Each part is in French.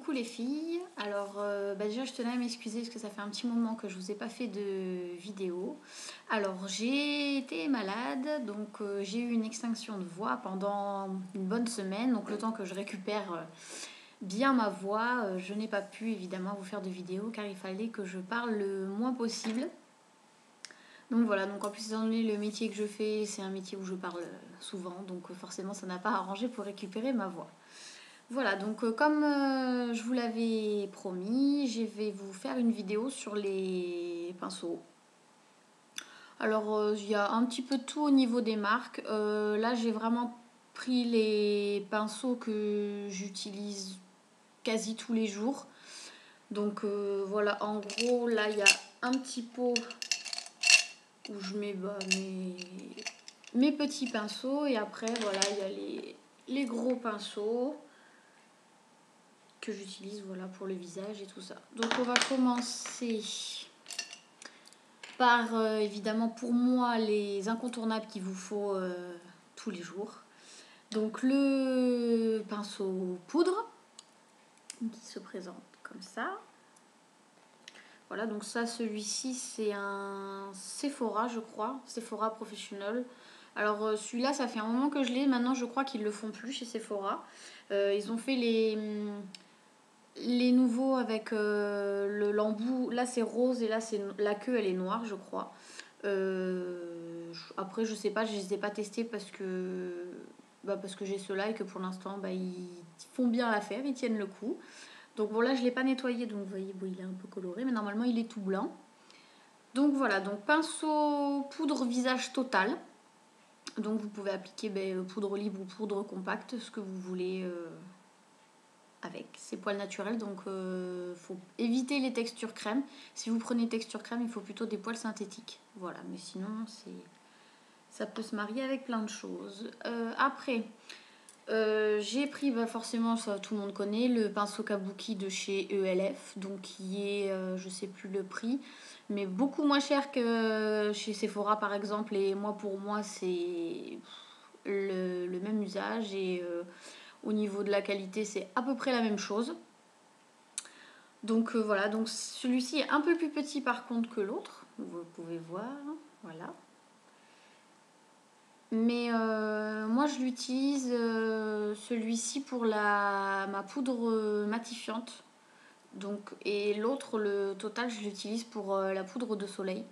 coucou les filles. Alors déjà je tenais à m'excuser parce que ça fait un petit moment que je vous ai pas fait de vidéo. Alors j'ai été malade, donc j'ai eu une extinction de voix pendant une bonne semaine. Donc le temps que je récupère bien ma voix, je n'ai pas pu évidemment vous faire de vidéo car il fallait que je parle le moins possible. Donc voilà, donc en plus étant donné le métier que je fais, c'est un métier où je parle souvent, donc forcément ça n'a pas arrangé pour récupérer ma voix. Voilà, donc comme je vous l'avais promis, je vais vous faire une vidéo sur les pinceaux. Alors il y a un petit peu de tout au niveau des marques. Là j'ai vraiment pris les pinceaux que j'utilise quasi tous les jours. Donc voilà, en gros là il y a un petit pot où je mets mes petits pinceaux. Et après voilà, il y a les gros pinceaux que j'utilise voilà, pour le visage et tout ça. Donc on va commencer par évidemment pour moi les incontournables qu'il vous faut tous les jours. Donc le pinceau poudre qui se présente comme ça. Voilà, donc ça, celui-ci c'est un Sephora je crois, Sephora Professional. Alors celui-là ça fait un moment que je l'ai, maintenant je crois qu'ils le font plus chez Sephora. Ils ont fait les nouveaux avec l'embout, là c'est rose et là c'est la queue elle est noire je crois. Après je sais pas, je les ai pas testés parce que j'ai ceux-là et que pour l'instant ils font bien l'affaire, ils tiennent le coup. Donc bon là je l'ai pas nettoyé donc vous voyez bon, il est un peu coloré mais normalement il est tout blanc. Donc voilà, donc pinceau poudre visage total. Donc vous pouvez appliquer poudre libre ou poudre compacte, ce que vous voulez avec ses poils naturels, donc faut éviter les textures crème. Si vous prenez texture crème, il faut plutôt des poils synthétiques. Voilà, mais sinon ça peut se marier avec plein de choses. Après, j'ai pris forcément, ça tout le monde connaît, le pinceau kabuki de chez ELF, donc qui est, je sais plus le prix, mais beaucoup moins cher que chez Sephora par exemple. Et moi pour moi c'est le même usage et au niveau de la qualité, c'est à peu près la même chose. Donc voilà, donc celui-ci est un peu plus petit par contre que l'autre. Vous pouvez voir, voilà. Mais moi je l'utilise celui-ci pour ma poudre matifiante. Donc, et l'autre, le total, je l'utilise pour la poudre de soleil,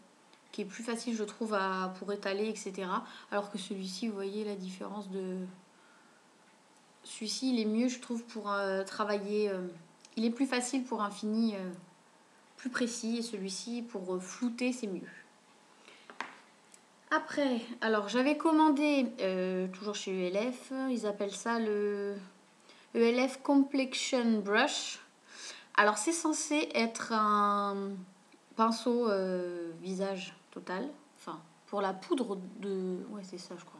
qui est plus facile je trouve pour étaler, etc. Alors que celui-ci, vous voyez la différence de... Celui-ci, il est mieux, je trouve, pour travailler. Il est plus facile pour un fini plus précis. Et celui-ci, pour flouter, c'est mieux. Après, alors j'avais commandé, toujours chez ELF, ils appellent ça le ELF Complexion Brush. Alors c'est censé être un pinceau visage total. Enfin, pour la poudre de... Ouais, c'est ça, je crois.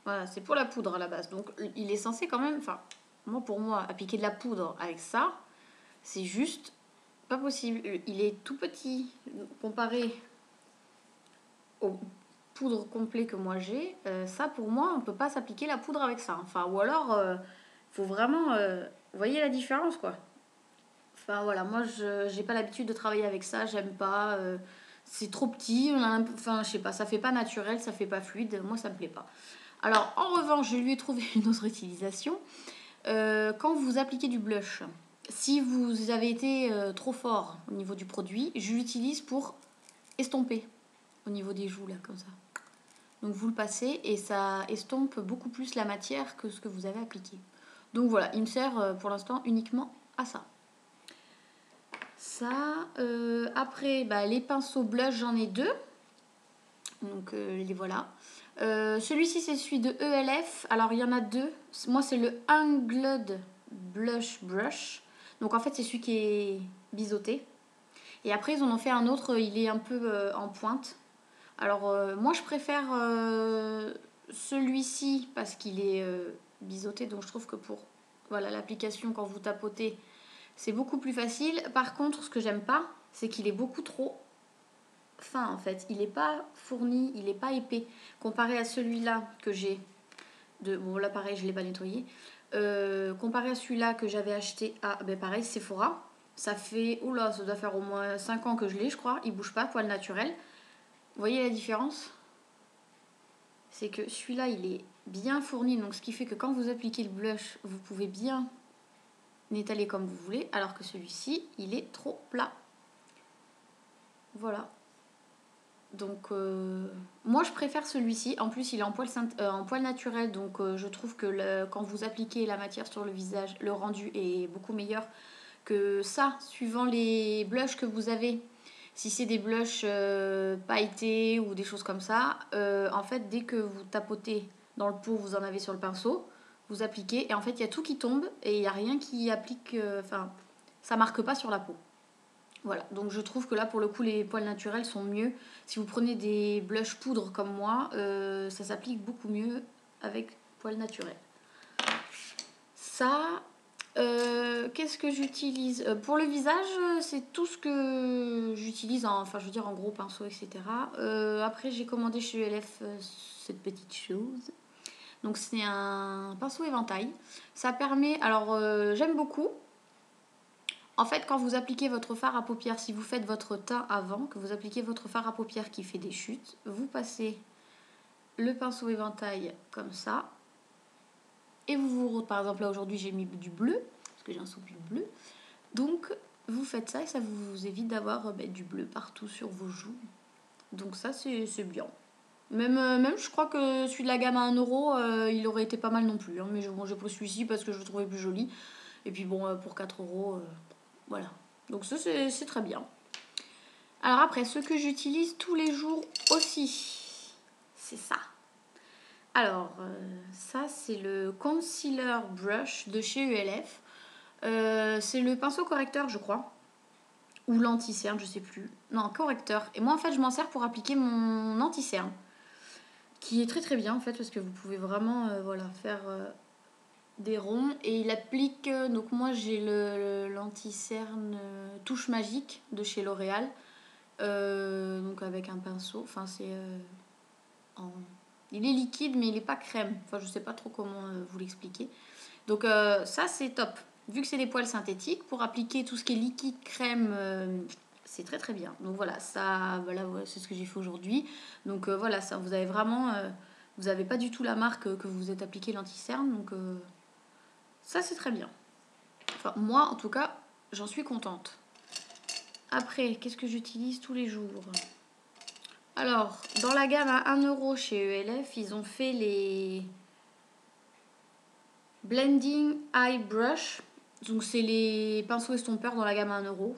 Voilà, c'est pour la poudre à la base. Donc il est censé quand même... Enfin, pour moi, appliquer de la poudre avec ça, c'est juste pas possible. Il est tout petit comparé aux poudres complètes que moi j'ai. Ça, pour moi, on peut pas s'appliquer la poudre avec ça. Enfin, ou alors, faut vraiment... vous voyez la différence, quoi. Enfin, voilà, moi, j'ai pas l'habitude de travailler avec ça. J'aime pas... c'est trop petit. Enfin, je sais pas, ça fait pas naturel, ça fait pas fluide. Moi, ça me plaît pas. Alors, en revanche, je lui ai trouvé une autre utilisation. Quand vous appliquez du blush, si vous avez été trop fort au niveau du produit, je l'utilise pour estomper au niveau des joues, là, comme ça. Donc, vous le passez et ça estompe beaucoup plus la matière que ce que vous avez appliqué. Donc, voilà, il me sert pour l'instant uniquement à ça. Ça, après, les pinceaux blush, j'en ai deux. Donc les voilà. Celui-ci c'est celui de ELF. Alors il y en a deux. Moi c'est le Angled Blush Brush. Donc en fait c'est celui qui est biseauté. Et après ils en ont fait un autre, il est un peu en pointe. Alors moi je préfère celui-ci parce qu'il est biseauté. Donc je trouve que pour l'application quand vous tapotez c'est beaucoup plus facile. Par contre ce que j'aime pas c'est qu'il est beaucoup trop fin en fait, il n'est pas fourni, il n'est pas épais comparé à celui-là que j'ai bon là pareil je l'ai pas nettoyé. Comparé à celui-là que j'avais acheté à, ben pareil, Sephora. Ça fait, oula, ça doit faire au moins 5 ans que je l'ai, je crois. Il bouge pas, poil naturel. Vous voyez la différence? C'est que celui-là, il est bien fourni. Donc, ce qui fait que quand vous appliquez le blush, vous pouvez bien l'étaler comme vous voulez. Alors que celui-ci, il est trop plat. Voilà. Donc, moi, je préfère celui-ci. En plus, il est en poil naturel. Donc, je trouve que quand vous appliquez la matière sur le visage, le rendu est beaucoup meilleur que ça, suivant les blushs que vous avez. Si c'est des blushs pailletés ou des choses comme ça, en fait, dès que vous tapotez dans le pot, vous en avez sur le pinceau, vous appliquez et en fait, il y a tout qui tombe et il n'y a rien qui applique. Enfin, ça marque pas sur la peau. Voilà, donc je trouve que là, pour le coup, les poils naturels sont mieux. Si vous prenez des blushs poudre comme moi, ça s'applique beaucoup mieux avec poils naturels. Ça, qu'est-ce que j'utilise pour le visage, c'est tout ce que j'utilise, enfin je veux dire en gros pinceau, etc. Après j'ai commandé chez ULF cette petite chose. Donc c'est un pinceau éventail. Ça permet, alors j'aime beaucoup. En fait, quand vous appliquez votre fard à paupières, si vous faites votre teint avant, que vous appliquez votre fard à paupières qui fait des chutes, vous passez le pinceau éventail comme ça. Et par exemple là aujourd'hui j'ai mis du bleu, parce que j'ai un sourcil bleu. Donc vous faites ça et ça vous évite d'avoir du bleu partout sur vos joues. Donc ça c'est bien. Même je crois que celui de la gamme à 1 euro, il aurait été pas mal non plus. Hein, mais j'ai pris celui-ci parce que je le trouvais plus joli. Et puis bon, pour 4 euros, voilà. Donc ça c'est très bien. Alors après, ce que j'utilise tous les jours aussi, c'est ça. Alors, ça c'est le concealer brush de chez ULF. C'est le pinceau correcteur, je crois. Ou l'anti-cerne, je sais plus. Non, correcteur. Et moi, en fait, je m'en sers pour appliquer mon anti-cerne. Qui est très très bien, en fait, parce que vous pouvez vraiment voilà, faire des ronds. Et il applique... donc moi, j'ai l'anti-cerne touche magique de chez L'Oréal. Donc avec un pinceau. Enfin, c'est... Il est liquide, mais il n'est pas crème. Enfin, je sais pas trop comment vous l'expliquer. Donc ça, c'est top. Vu que c'est des poils synthétiques, pour appliquer tout ce qui est liquide, crème, c'est très très bien. Donc voilà, ça, voilà, c'est ce que j'ai fait aujourd'hui. Donc voilà, ça, vous avez vraiment, vous n'avez pas du tout la marque que vous vous êtes appliqué l'anti-cerne. Donc ça, c'est très bien. Enfin, moi, en tout cas, j'en suis contente. Après, qu'est-ce que j'utilise tous les jours? Alors, dans la gamme à 1 euro chez ELF, ils ont fait les Blending Eye Brush. Donc, c'est les pinceaux estompeurs dans la gamme à 1 euro.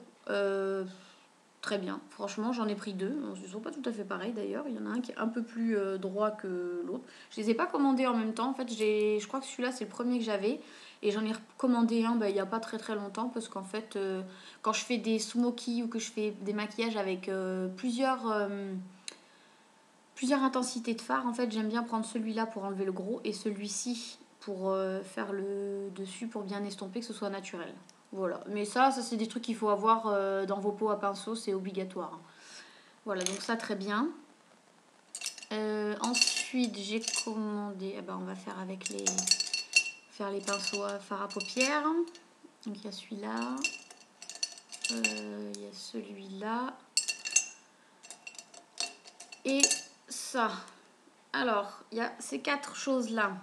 Très bien. Franchement, j'en ai pris 2. Ils ne sont pas tout à fait pareils d'ailleurs. Il y en a un qui est un peu plus droit que l'autre. Je les ai pas commandés en même temps. En fait, je crois que celui-là, c'est le premier que j'avais. Et j'en ai commandé un il n'y a pas très très longtemps. Parce qu'en fait, quand je fais des smokies ou que je fais des maquillages avec plusieurs intensités de fard, en fait, j'aime bien prendre celui-là pour enlever le gros et celui-ci pour faire le dessus pour bien estomper, que ce soit naturel. Voilà, mais ça c'est des trucs qu'il faut avoir dans vos pots à pinceau, c'est obligatoire. Voilà, donc ça très bien. Ensuite, j'ai commandé, on va faire avec les pinceaux à fard à paupières. Donc il y a celui-là, il y a celui-là et ça. Alors, il y a ces 4 choses-là.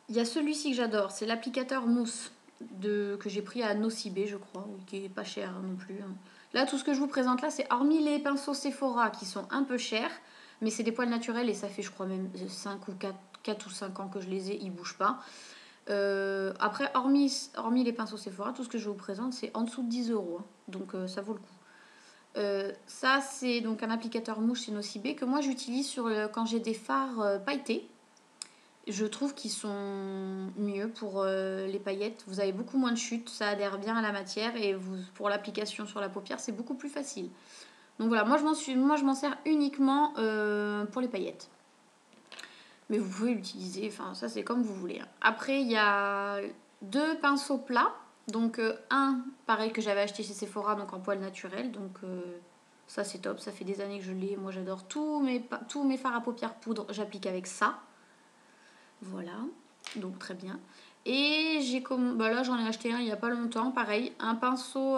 Il y a celui-ci que j'adore, c'est l'applicateur mousse que j'ai pris à Nocibé, je crois, qui est pas cher non plus. Là, tout ce que je vous présente là, c'est hormis les pinceaux Sephora qui sont un peu chers, mais c'est des poils naturels et ça fait, je crois, même 5 ou 4 ou 5 ans que je les ai, ils bougent pas. Après, hormis les pinceaux Sephora, tout ce que je vous présente, c'est en dessous de 10 euros. Hein, donc ça vaut le coup. Ça, c'est donc un applicateur mouche chez Nocibé que moi j'utilise quand j'ai des fards pailletés. Je trouve qu'ils sont mieux pour les paillettes. Vous avez beaucoup moins de chutes, ça adhère bien à la matière et pour l'application sur la paupière, c'est beaucoup plus facile. Donc voilà, moi je m'en sers uniquement pour les paillettes. Mais vous pouvez l'utiliser, enfin ça c'est comme vous voulez. Après, il y a 2 pinceaux plats. Donc un, pareil, que j'avais acheté chez Sephora, donc en poil naturel. Donc ça c'est top, ça fait des années que je l'ai. Moi j'adore tous mes fards à paupières poudre, j'applique avec ça. Voilà, donc très bien. Et là j'en ai acheté un il n'y a pas longtemps, pareil, un pinceau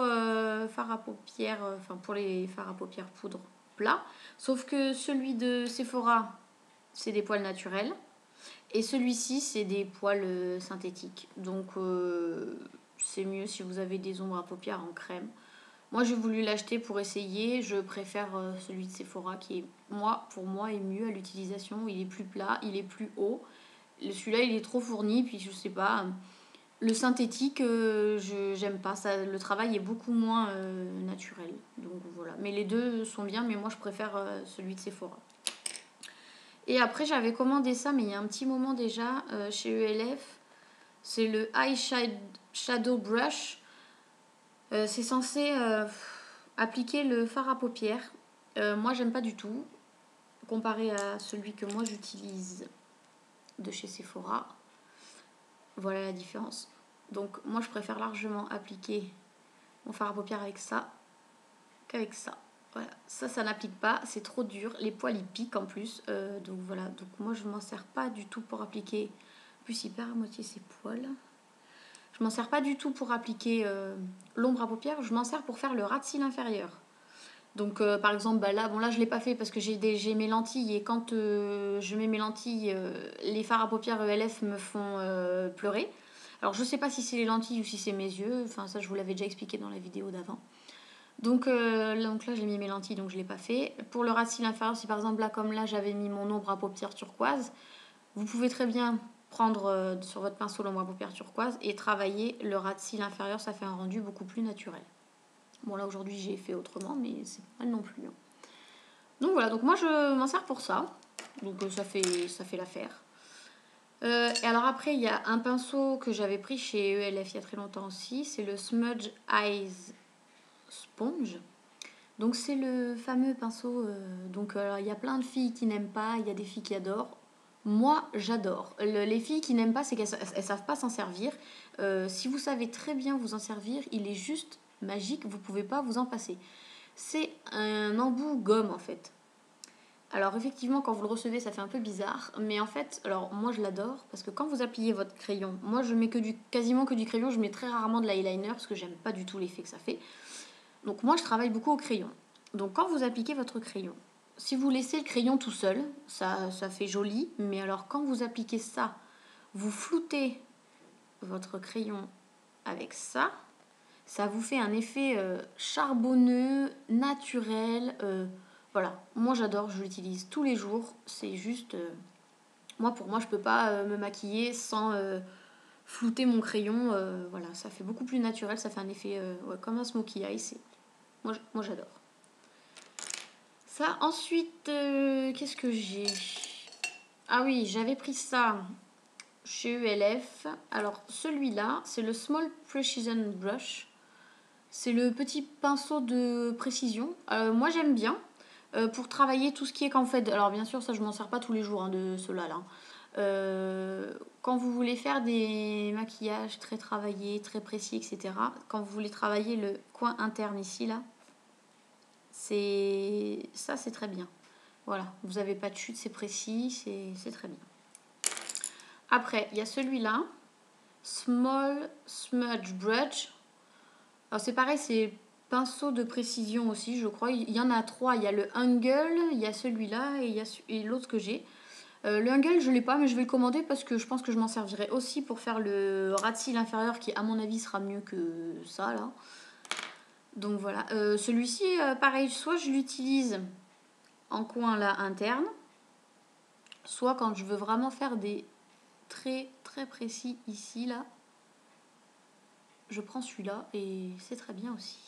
fard à paupières, enfin pour les fards à paupières poudre plat. Sauf que celui de Sephora, c'est des poils naturels. Et celui-ci, c'est des poils synthétiques. Donc c'est mieux si vous avez des ombres à paupières en crème. Moi j'ai voulu l'acheter pour essayer. Je préfère celui de Sephora qui est, pour moi, est mieux à l'utilisation. Il est plus plat, il est plus haut. Celui-là il est trop fourni, puis je sais pas. Le synthétique, j'aime pas. Le travail est beaucoup moins naturel. Donc voilà. Mais les deux sont bien, mais moi je préfère celui de Sephora. Et après, j'avais commandé ça, mais il y a un petit moment déjà, chez ELF. C'est le Eyeshadow Brush. C'est censé appliquer le fard à paupières. Moi, j'aime pas du tout. Comparé à celui que moi j'utilise de chez Sephora. Voilà la différence. Donc, moi, je préfère largement appliquer mon fard à paupières avec ça qu'avec ça. Voilà, ça n'applique pas, c'est trop dur. Les poils ils piquent en plus, donc voilà. Donc moi je m'en sers pas du tout pour appliquer. En plus il perd à moitié ses poils. Je m'en sers pas du tout pour appliquer l'ombre à paupières. Je m'en sers pour faire le ras de cils inférieur. Donc par exemple là je l'ai pas fait parce que j'ai mes lentilles et quand je mets mes lentilles, les fards à paupières ELF me font pleurer. Alors je sais pas si c'est les lentilles ou si c'est mes yeux. Enfin ça je vous l'avais déjà expliqué dans la vidéo d'avant. Donc là j'ai mis mes lentilles, donc je ne l'ai pas fait. Pour le ras de cils inférieur, si par exemple là comme là j'avais mis mon ombre à paupières turquoise, vous pouvez très bien prendre sur votre pinceau l'ombre à paupières turquoise et travailler le ras de cils inférieur, ça fait un rendu beaucoup plus naturel. Bon là aujourd'hui j'ai fait autrement, mais c'est pas mal non plus. Donc voilà, donc moi je m'en sers pour ça. Donc ça fait l'affaire. Et alors après il y a un pinceau que j'avais pris chez ELF il y a très longtemps aussi, c'est le Smudge Eyes Sponge. Donc c'est le fameux pinceau. Donc il y a plein de filles qui n'aiment pas, il y a des filles qui adorent. Moi j'adore. Les filles qui n'aiment pas, c'est qu'elles savent pas s'en servir. Si vous savez très bien vous en servir, il est juste magique, vous pouvez pas vous en passer. C'est un embout gomme en fait. Alors effectivement quand vous le recevez ça fait un peu bizarre, mais en fait, alors moi je l'adore parce que quand vous appuyez votre crayon, moi je mets quasiment que du crayon, je mets très rarement de l'eyeliner parce que j'aime pas du tout l'effet que ça fait. Donc moi je travaille beaucoup au crayon. Donc quand vous appliquez votre crayon, si vous laissez le crayon tout seul, ça fait joli, mais alors quand vous appliquez ça, vous floutez votre crayon avec ça, ça vous fait un effet charbonneux, naturel. Voilà, moi j'adore, je l'utilise tous les jours. C'est juste, pour moi je peux pas me maquiller sans flouter mon crayon. Voilà, ça fait beaucoup plus naturel, ça fait un effet comme un smokey eye. Moi j'adore. Ça, ensuite, qu'est-ce que j'ai? Ah oui, j'avais pris ça chez ELF. Alors, celui-là, c'est le Small Precision Brush. C'est le petit pinceau de précision. Moi, j'aime bien pour travailler tout ce qui est qu'en fait. Alors, bien sûr, ça, je m'en sers pas tous les jours de cela là. Quand vous voulez faire des maquillages très travaillés, très précis, etc. Quand vous voulez travailler le coin interne ici, là, c'est très bien. Voilà, vous n'avez pas de chute, c'est précis, c'est très bien. Après, il y a celui-là, Small Smudge Brush. Alors c'est pareil, c'est pinceau de précision aussi, je crois. Il y en a trois. Il y a le Angle, il y a celui-là et l'autre que j'ai. Le Angle, je ne l'ai pas, mais je vais le commander parce que je pense que je m'en servirai aussi pour faire le ras de cils inférieur qui, à mon avis, sera mieux que ça, là. Donc voilà. Celui-ci, pareil, soit je l'utilise en coin là interne, soit quand je veux vraiment faire des traits très précis ici là, je prends celui-là et c'est très bien aussi.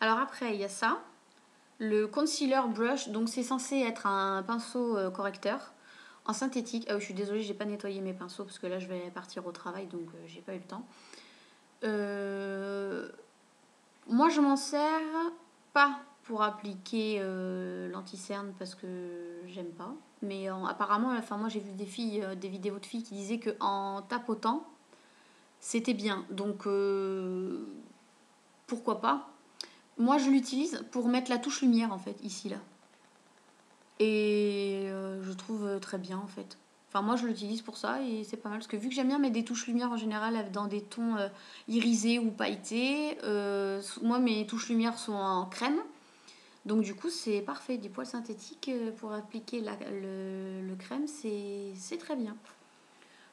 Alors après il y a ça, le concealer brush, donc c'est censé être un pinceau correcteur en synthétique. Ah oui, je suis désolée, j'ai pas nettoyé mes pinceaux parce que là je vais partir au travail donc j'ai pas eu le temps. Moi je m'en sers pas pour appliquer l'anti-cerne parce que j'aime pas. Mais apparemment, enfin moi j'ai vu des vidéos de filles qui disaient que en tapotant, c'était bien. Donc pourquoi pas. Moi je l'utilise pour mettre la touche lumière en fait, ici là. Et je trouve très bien en fait. Enfin, moi, je l'utilise pour ça et c'est pas mal. Parce que vu que j'aime bien mettre des touches lumière en général dans des tons irisés ou pailletés, moi, mes touches lumière sont en crème. Donc, du coup, c'est parfait. Des poils synthétiques pour appliquer le crème, c'est très bien.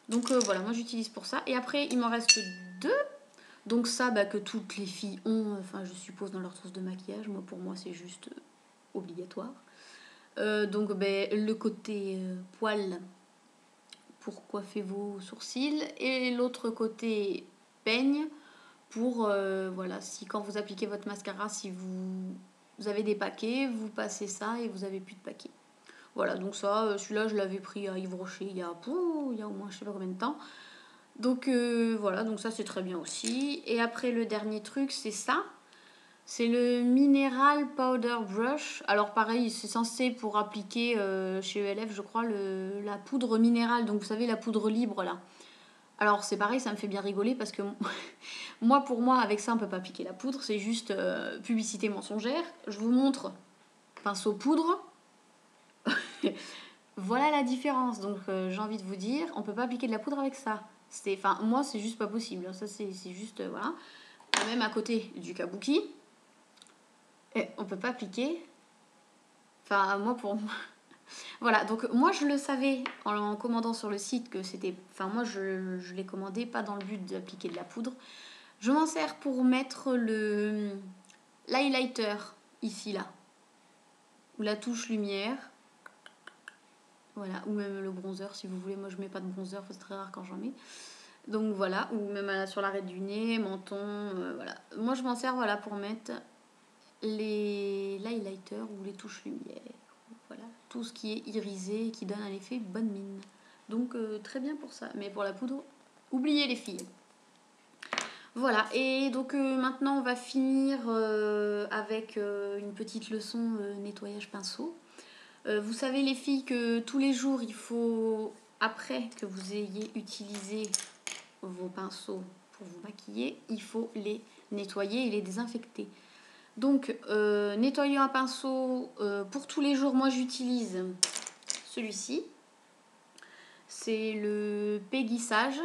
Donc, voilà, moi, j'utilise pour ça. Et après, il m'en reste deux. Donc, ça, que toutes les filles ont, enfin, je suppose, dans leur trousse de maquillage. Moi, pour moi, c'est juste obligatoire. Donc, le côté poils pour coiffer vos sourcils et l'autre côté peigne pour voilà, si quand vous appliquez votre mascara, si vous avez des paquets, vous passez ça et vous avez plus de paquets. Voilà, donc ça, celui-là je l'avais pris à Yves Rocher il y a au moins je sais pas combien de temps. Donc voilà, donc ça c'est très bien aussi. Et après le dernier truc c'est ça. C'est le Mineral Powder Brush. Alors pareil, c'est censé pour appliquer chez ELF, je crois, la poudre minérale. Donc vous savez, la poudre libre là. Alors c'est pareil, ça me fait bien rigoler parce que pour moi, avec ça, on peut pas appliquer la poudre. C'est juste publicité mensongère. Je vous montre pinceau poudre. Voilà la différence. Donc j'ai envie de vous dire, on peut pas appliquer de la poudre avec ça. Enfin, moi, c'est juste pas possible. Ça, c'est juste, voilà. Même à côté du kabuki. Et on peut pas appliquer. Enfin, moi, pour moi. Voilà, donc moi, je le savais en commandant sur le site que c'était. Enfin, moi, je l'ai commandé pas dans le but d'appliquer de la poudre. Je m'en sers pour mettre l'highlighter ici, là. Ou la touche lumière. Voilà, ou même le bronzer si vous voulez. Moi, je mets pas de bronzer, c'est très rare quand j'en mets. Donc voilà, ou même sur l'arrêt du nez, menton, voilà. Moi, je m'en sers voilà, pour mettre l'highlighter ou les touches lumière. Voilà, tout ce qui est irisé et qui donne un effet bonne mine. Donc très bien pour ça. Mais pour la poudre, oubliez les filles. Voilà, et donc maintenant on va finir avec une petite leçon nettoyage pinceau. Vous savez les filles que tous les jours il faut, après que vous ayez utilisé vos pinceaux pour vous maquiller, il faut les nettoyer et les désinfecter. Donc, nettoyer un pinceau pour tous les jours, moi j'utilise celui-ci. C'est le Peggy Sage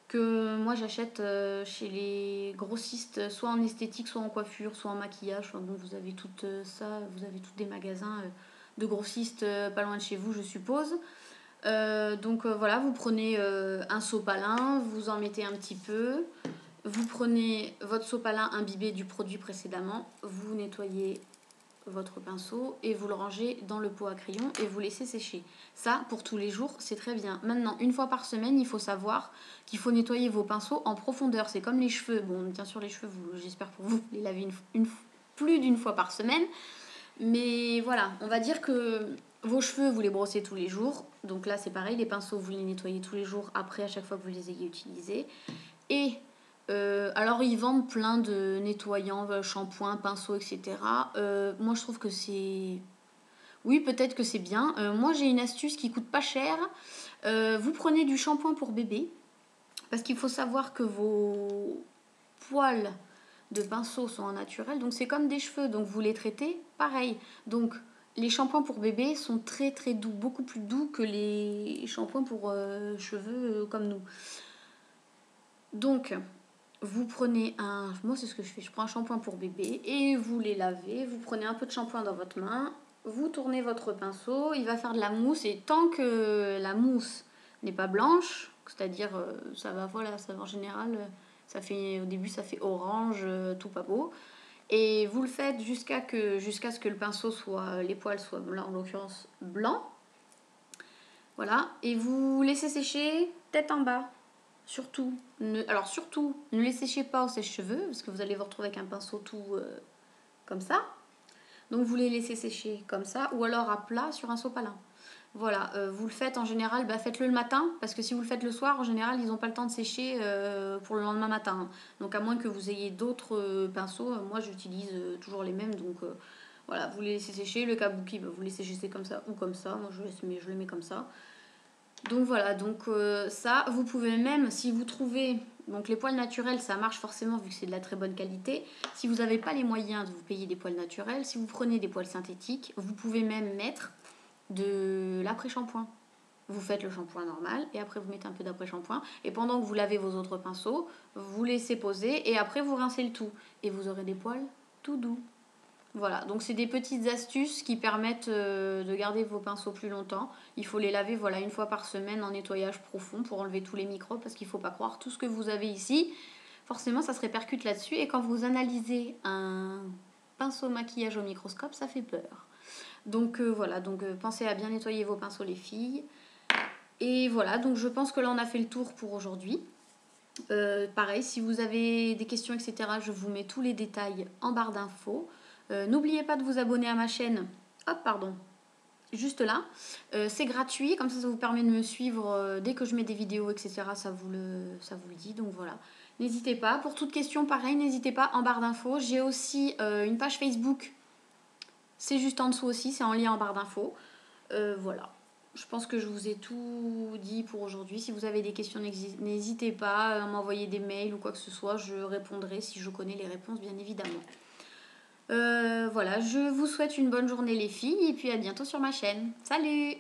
que moi j'achète chez les grossistes, soit en esthétique, soit en coiffure, soit en maquillage. Enfin, bon, vous avez tout ça, vous avez tous des magasins de grossistes pas loin de chez vous, je suppose. Donc voilà, vous prenez un sopalin, vous en mettez un petit peu. Vous prenez votre sopalin imbibé du produit précédemment, vous nettoyez votre pinceau et vous le rangez dans le pot à crayon et vous laissez sécher. Ça, pour tous les jours, c'est très bien. Maintenant, une fois par semaine, il faut savoir qu'il faut nettoyer vos pinceaux en profondeur. C'est comme les cheveux. Bon, bien sûr, les cheveux, j'espère pour vous, les lavez plus d'une fois par semaine. Mais voilà, on va dire que vos cheveux, vous les brossez tous les jours. Donc là, c'est pareil, les pinceaux, vous les nettoyez tous les jours après, à chaque fois que vous les ayez utilisés. Et alors ils vendent plein de nettoyants, shampoings, pinceaux, etc. Moi je trouve que c'est... Oui, peut-être que c'est bien. Moi j'ai une astuce qui coûte pas cher. Vous prenez du shampoing pour bébé. Parce qu'il faut savoir que vos poils de pinceau sont en naturel. Donc c'est comme des cheveux. Donc vous les traitez pareil. Donc les shampoings pour bébé sont très très doux. Beaucoup plus doux que les shampoings pour cheveux comme nous. Donc... Vous prenez moi c'est ce que je fais, je prends un shampoing pour bébé et vous les lavez, vous prenez un peu de shampoing dans votre main, vous tournez votre pinceau, il va faire de la mousse et tant que la mousse n'est pas blanche, c'est-à-dire ça va, voilà, ça va en général, ça fait, au début ça fait orange, tout pas beau, et vous le faites jusqu'à ce que le pinceau soit, les poils soient blancs, en l'occurrence blanc, voilà, et vous laissez sécher tête en bas. Surtout, ne les séchez pas au sèche-cheveux parce que vous allez vous retrouver avec un pinceau tout comme ça. Donc vous les laissez sécher comme ça ou alors à plat sur un sopalin. Voilà, vous le faites en général, faites-le le matin parce que si vous le faites le soir, en général, ils n'ont pas le temps de sécher pour le lendemain matin. Donc à moins que vous ayez d'autres pinceaux, moi j'utilise toujours les mêmes. Donc voilà, vous les laissez sécher. Le kabuki, vous laissez sécher comme ça ou comme ça. Moi je le mets comme ça. Donc voilà, donc ça, vous pouvez même, si vous trouvez, donc les poils naturels, ça marche forcément vu que c'est de la très bonne qualité. Si vous n'avez pas les moyens de vous payer des poils naturels, si vous prenez des poils synthétiques, vous pouvez même mettre de l'après-shampoing. vous faites le shampoing normal et après vous mettez un peu d'après-shampoing. Et pendant que vous lavez vos autres pinceaux, vous laissez poser et après vous rincez le tout. Et vous aurez des poils tout doux. Voilà, donc c'est des petites astuces qui permettent de garder vos pinceaux plus longtemps. Il faut les laver voilà, une fois par semaine en nettoyage profond pour enlever tous les microbes parce qu'il ne faut pas croire tout ce que vous avez ici. Forcément, ça se répercute là-dessus. Et quand vous analysez un pinceau maquillage au microscope, ça fait peur. Donc voilà, donc pensez à bien nettoyer vos pinceaux les filles. Et voilà, donc je pense que là on a fait le tour pour aujourd'hui. Pareil, si vous avez des questions, etc., je vous mets tous les détails en barre d'infos. N'oubliez pas de vous abonner à ma chaîne. Hop, pardon. Juste là. C'est gratuit, comme ça vous permet de me suivre dès que je mets des vidéos, etc. Ça vous le dit, donc voilà. N'hésitez pas. Pour toute question, pareil, n'hésitez pas en barre d'infos. J'ai aussi une page Facebook. C'est juste en dessous aussi, c'est en lien en barre d'infos. Voilà. Je pense que je vous ai tout dit pour aujourd'hui. Si vous avez des questions, n'hésitez pas à m'envoyer des mails ou quoi que ce soit. Je répondrai si je connais les réponses, bien évidemment. Voilà, je vous souhaite une bonne journée les filles et puis à bientôt sur ma chaîne. Salut!